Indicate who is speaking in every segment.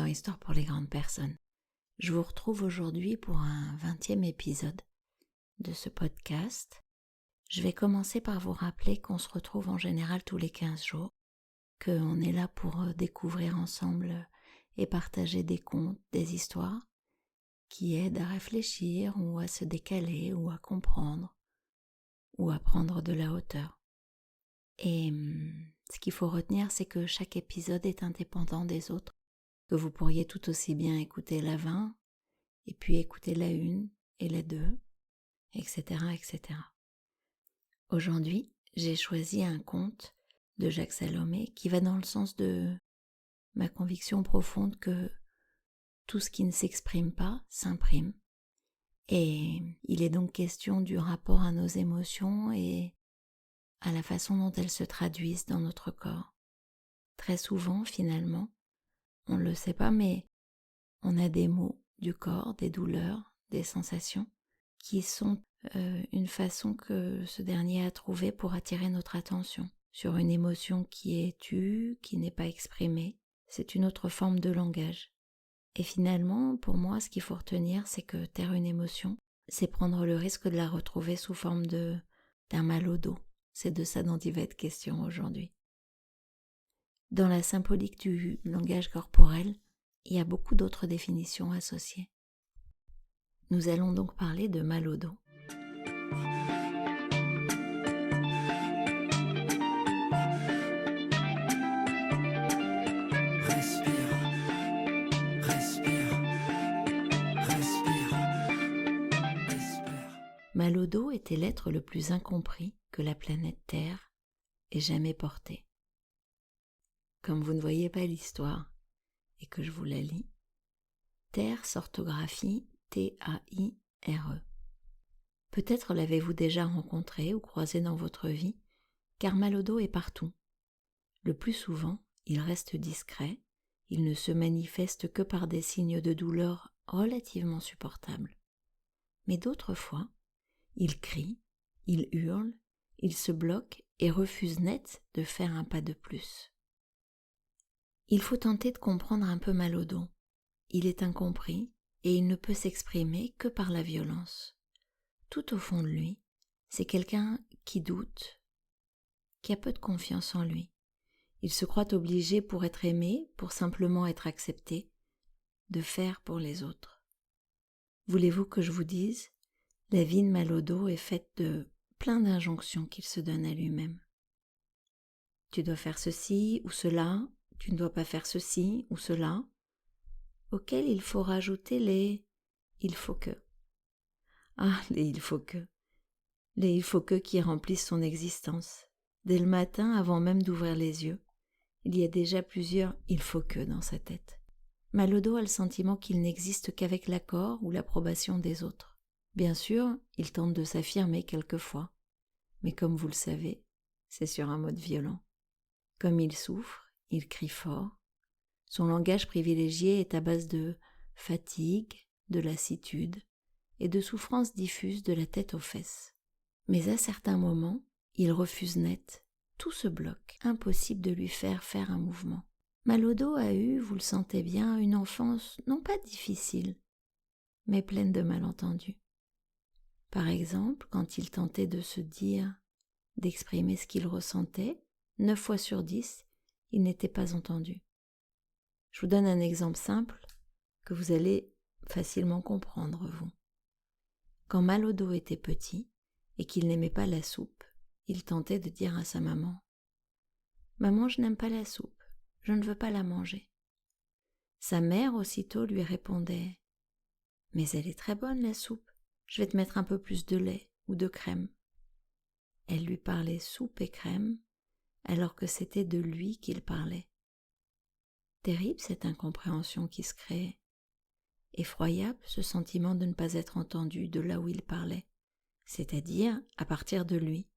Speaker 1: Histoire pour les grandes personnes. Je vous retrouve aujourd'hui pour un 20e épisode de ce podcast. Je vais commencer par vous rappeler qu'on se retrouve en général tous les 15 jours, qu'on est là pour découvrir ensemble et partager des contes, des histoires qui aident à réfléchir ou à se décaler ou à comprendre ou à prendre de la hauteur. Et ce qu'il faut retenir, c'est que chaque épisode est indépendant des autres, que vous pourriez tout aussi bien écouter la 20 et puis écouter la 1 et la 2, etc., etc. Aujourd'hui, j'ai choisi un conte de Jacques Salomé qui va dans le sens de ma conviction profonde que tout ce qui ne s'exprime pas s'imprime. Et il est donc question du rapport à nos émotions et à la façon dont elles se traduisent dans notre corps. Très souvent, finalement, on ne le sait pas, mais on a des mots du corps, des douleurs, des sensations, qui sont une façon que ce dernier a trouvé pour attirer notre attention sur une émotion qui est tue, qui n'est pas exprimée. C'est une autre forme de langage. Et finalement, pour moi, ce qu'il faut retenir, c'est que taire une émotion, c'est prendre le risque de la retrouver sous forme d'un mal au dos. C'est de ça dont il va être question aujourd'hui. Dans la symbolique du langage corporel, il y a beaucoup d'autres définitions associées. Nous allons donc parler de mal au dos. Mal au dos était l'être le plus incompris que la planète Terre ait jamais porté. Comme vous ne voyez pas l'histoire et que je vous la lis, Terre s'orthographie T-A-I-R-E. Peut-être l'avez-vous déjà rencontré ou croisé dans votre vie, car mal au dos est partout. Le plus souvent, il reste discret, il ne se manifeste que par des signes de douleur relativement supportables. Mais d'autres fois, il crie, il hurle, il se bloque et refuse net de faire un pas de plus. Il faut tenter de comprendre un peu mal au dos. Il est incompris et il ne peut s'exprimer que par la violence. Tout au fond de lui, c'est quelqu'un qui doute, qui a peu de confiance en lui. Il se croit obligé pour être aimé, pour simplement être accepté, de faire pour les autres. Voulez-vous que je vous dise ? La vie de mal au dos est faite de plein d'injonctions qu'il se donne à lui-même. Tu dois faire ceci ou cela, tu ne dois pas faire ceci ou cela, auquel il faut rajouter les « il faut que ». Ah, les « il faut que ». Les « il faut que » qui remplissent son existence. Dès le matin, avant même d'ouvrir les yeux, il y a déjà plusieurs « il faut que » dans sa tête. Mal au dos a le sentiment qu'il n'existe qu'avec l'accord ou l'approbation des autres. Bien sûr, il tente de s'affirmer quelquefois, mais comme vous le savez, c'est sur un mode violent. Comme il souffre, il crie fort. Son langage privilégié est à base de fatigue, de lassitude et de souffrance diffuse de la tête aux fesses. Mais à certains moments, il refuse net, tout se bloque, impossible de lui faire un mouvement. Mal au dos a eu, vous le sentez bien, une enfance non pas difficile, mais pleine de malentendus. Par exemple, quand il tentait de se dire, d'exprimer ce qu'il ressentait, 9 fois sur 10, il n'était pas entendu. Je vous donne un exemple simple que vous allez facilement comprendre, vous. Quand mal au dos était petit et qu'il n'aimait pas la soupe, il tentait de dire à sa maman « Maman, je n'aime pas la soupe, je ne veux pas la manger. » Sa mère aussitôt lui répondait « Mais elle est très bonne la soupe, je vais te mettre un peu plus de lait ou de crème. » Elle lui parlait soupe et crème alors que c'était de lui qu'il parlait. Terrible cette incompréhension qui se créait. Effroyable ce sentiment de ne pas être entendu de là où il parlait, c'est-à-dire à partir de lui.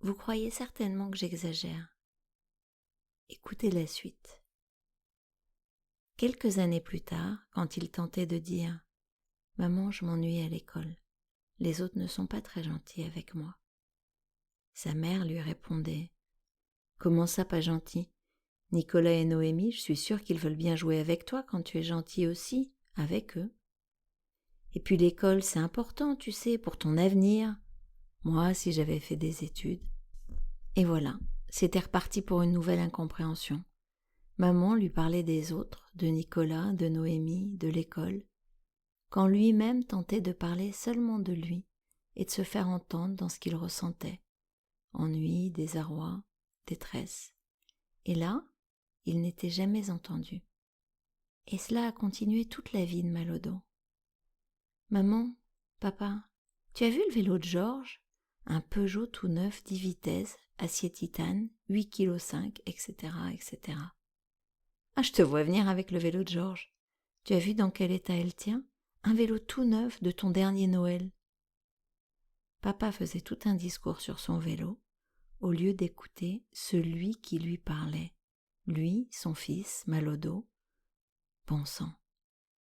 Speaker 1: Vous croyez certainement que j'exagère. Écoutez la suite. Quelques années plus tard, quand il tentait de dire « Maman, je m'ennuie à l'école. Les autres ne sont pas très gentils avec moi. » Sa mère lui répondait « Comment ça, pas gentil ? Nicolas et Noémie, je suis sûre qu'ils veulent bien jouer avec toi quand tu es gentil aussi, avec eux. Et puis l'école, c'est important, tu sais, pour ton avenir. Moi, si j'avais fait des études. Et voilà, c'était reparti pour une nouvelle incompréhension. Maman lui parlait des autres, de Nicolas, de Noémie, de l'école, quand lui-même tentait de parler seulement de lui et de se faire entendre dans ce qu'il ressentait. Ennui, désarroi, détresse. Et là, il n'était jamais entendu. Et cela a continué toute la vie de Malodo. « Maman, papa, tu as vu le vélo de Georges ? Un Peugeot tout neuf, 10 vitesses, acier titane, 8,5 kg, etc., etc. » « Ah, je te vois venir avec le vélo de Georges. Tu as vu dans quel état elle tient ? Un vélo tout neuf de ton dernier Noël. » Papa faisait tout un discours sur son vélo, au lieu d'écouter celui qui lui parlait. Lui, son fils, Malodo. Bon sang,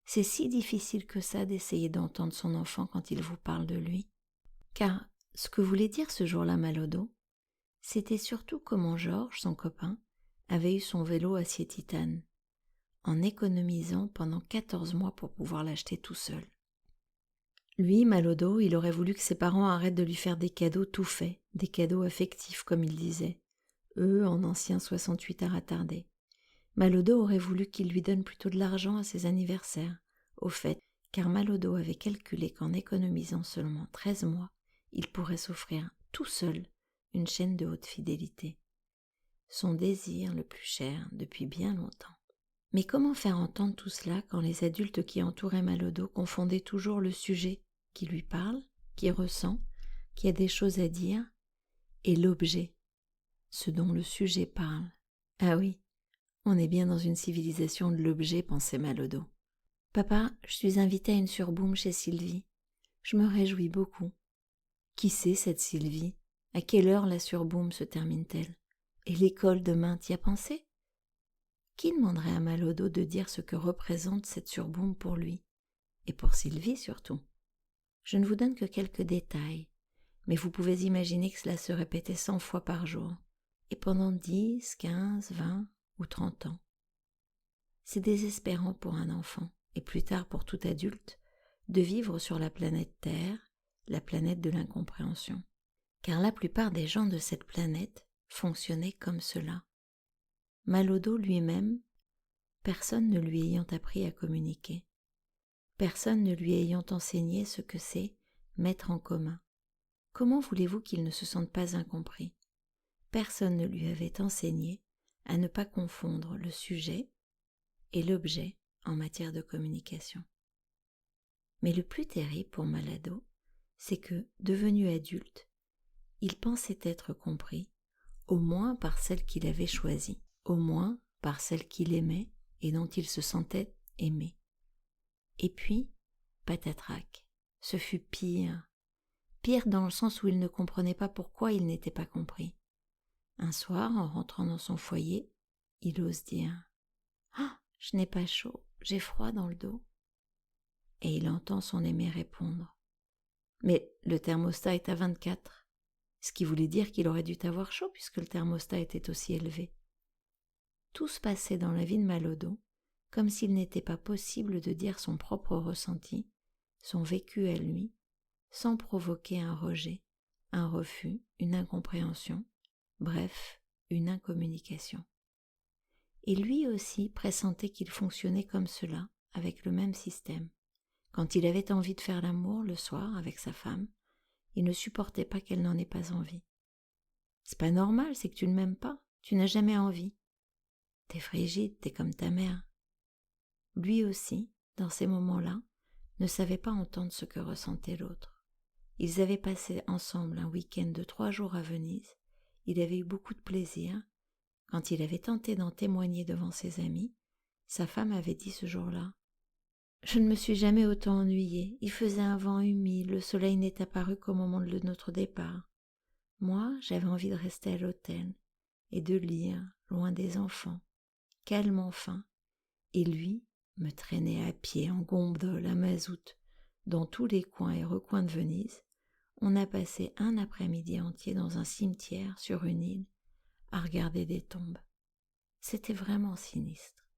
Speaker 1: c'est si difficile que ça d'essayer d'entendre son enfant quand il vous parle de lui. Car ce que voulait dire ce jour-là Malodo, c'était surtout comment Georges, son copain, avait eu son vélo acier titane, en économisant pendant 14 mois pour pouvoir l'acheter tout seul. Lui, Malodo, il aurait voulu que ses parents arrêtent de lui faire des cadeaux tout faits, des cadeaux affectifs comme il disait, eux en anciens 68 à retarder. Malodo aurait voulu qu'il lui donne plutôt de l'argent à ses anniversaires, au fait, car Malodo avait calculé qu'en économisant seulement 13 mois, il pourrait s'offrir tout seul une chaîne de haute fidélité. Son désir le plus cher depuis bien longtemps. Mais comment faire entendre tout cela quand les adultes qui entouraient Malodo confondaient toujours le sujet qui lui parle, qui ressent, qui a des choses à dire, et l'objet, ce dont le sujet parle. Ah oui, on est bien dans une civilisation de l'objet, pensait Malodo. « Papa, je suis invitée à une surboom chez Sylvie. Je me réjouis beaucoup. » Qui c'est cette Sylvie ? À quelle heure la surboom se termine-t-elle ? Et l'école demain, t'y as pensé ? Qui demanderait à Malodo de dire ce que représente cette surboom pour lui ? Et pour Sylvie surtout. Je ne vous donne que quelques détails, mais vous pouvez imaginer que cela se répétait 100 fois par jour, et pendant 10, 15, 20 ou 30 ans. C'est désespérant pour un enfant, et plus tard pour tout adulte, de vivre sur la planète Terre, la planète de l'incompréhension. Car la plupart des gens de cette planète fonctionnaient comme cela. Malodo lui-même, personne ne lui ayant appris à communiquer, personne ne lui ayant enseigné ce que c'est mettre en commun. Comment voulez-vous qu'il ne se sente pas incompris ? Personne ne lui avait enseigné à ne pas confondre le sujet et l'objet en matière de communication. Mais le plus terrible pour Malodo, c'est que, devenu adulte, il pensait être compris, au moins par celle qu'il avait choisie, au moins par celle qu'il aimait et dont il se sentait aimé. Et puis, patatrac, ce fut pire dans le sens où il ne comprenait pas pourquoi il n'était pas compris. Un soir, en rentrant dans son foyer, il ose dire « Ah, je n'ai pas chaud, j'ai froid dans le dos. » Et il entend son aimé répondre « Mais le thermostat est à 24. » Ce qui voulait dire qu'il aurait dû avoir chaud puisque le thermostat était aussi élevé. Tout se passait dans la vie de Malodo comme s'il n'était pas possible de dire son propre ressenti, son vécu à lui, sans provoquer un rejet, un refus, une incompréhension, bref, une incommunication. Et lui aussi pressentait qu'il fonctionnait comme cela, avec le même système. Quand il avait envie de faire l'amour le soir avec sa femme, il ne supportait pas qu'elle n'en ait pas envie. C'est pas normal, c'est que tu ne m'aimes pas, tu n'as jamais envie. T'es frigide, t'es comme ta mère. Lui aussi, dans ces moments-là, ne savait pas entendre ce que ressentait l'autre. Ils avaient passé ensemble un week-end de 3 jours à Venise. Il avait eu beaucoup de plaisir. Quand il avait tenté d'en témoigner devant ses amis, sa femme avait dit ce jour-là « Je ne me suis jamais autant ennuyée. Il faisait un vent humide, le soleil n'est apparu qu'au moment de notre départ. Moi, j'avais envie de rester à l'hôtel et de lire, loin des enfants, calme enfin. Et lui me traînait à pied en gondole à mazout dans tous les coins et recoins de Venise. On a passé un après-midi entier dans un cimetière sur une île à regarder des tombes. C'était vraiment sinistre.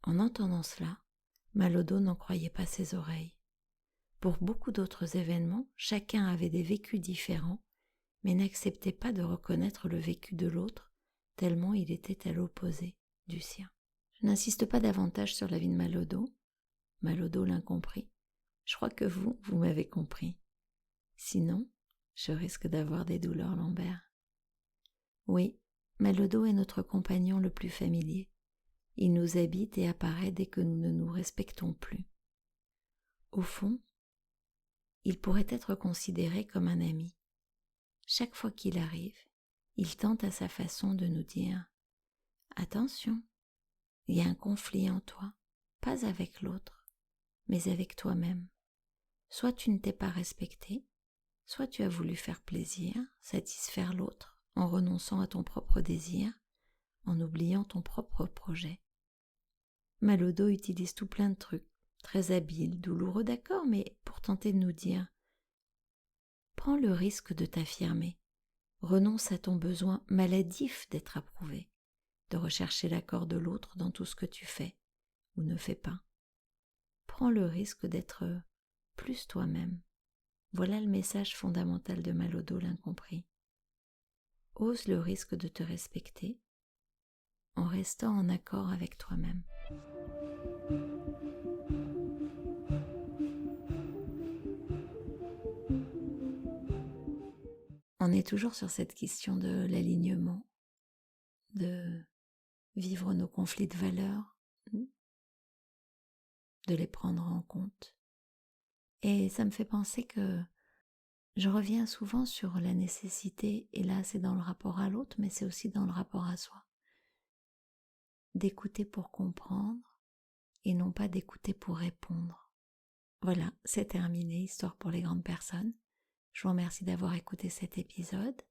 Speaker 1: En entendant cela, mal au dos n'en croyait pas ses oreilles. Pour beaucoup d'autres événements, chacun avait des vécus différents, mais n'acceptait pas de reconnaître le vécu de l'autre, tellement il était à l'opposé du sien. Je n'insiste pas davantage sur la vie de Mal au dos l'incompris. Je crois que vous m'avez compris. Sinon, je risque d'avoir des douleurs lombaires. Oui, Mal au dos est notre compagnon le plus familier. Il nous habite et apparaît dès que nous ne nous respectons plus. Au fond, il pourrait être considéré comme un ami. Chaque fois qu'il arrive, il tente à sa façon de nous dire « Attention, il y a un conflit en toi, pas avec l'autre, mais avec toi-même. Soit tu ne t'es pas respecté, soit tu as voulu faire plaisir, satisfaire l'autre en renonçant à ton propre désir, en oubliant ton propre projet. » Mal au dos utilise tout plein de trucs, très habiles, douloureux d'accord, mais pour tenter de nous dire « Prends le risque de t'affirmer, renonce à ton besoin maladif d'être approuvé, de rechercher l'accord de l'autre dans tout ce que tu fais ou ne fais pas. Prends le risque d'être plus toi-même. » Voilà le message fondamental de Mal au dos l'incompris. Ose le risque de te respecter en restant en accord avec toi-même. On est toujours sur cette question de l'alignement, de vivre nos conflits de valeurs, de les prendre en compte. Et ça me fait penser que je reviens souvent sur la nécessité, et là c'est dans le rapport à l'autre, mais c'est aussi dans le rapport à soi, d'écouter pour comprendre et non pas d'écouter pour répondre. Voilà, c'est terminé, Histoire pour les grandes personnes. Je vous remercie d'avoir écouté cet épisode.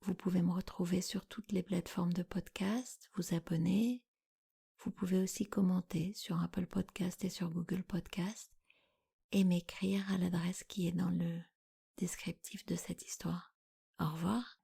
Speaker 1: Vous pouvez me retrouver sur toutes les plateformes de podcast, vous abonner. Vous pouvez aussi commenter sur Apple Podcast et sur Google Podcast et m'écrire à l'adresse qui est dans le descriptif de cette histoire. Au revoir.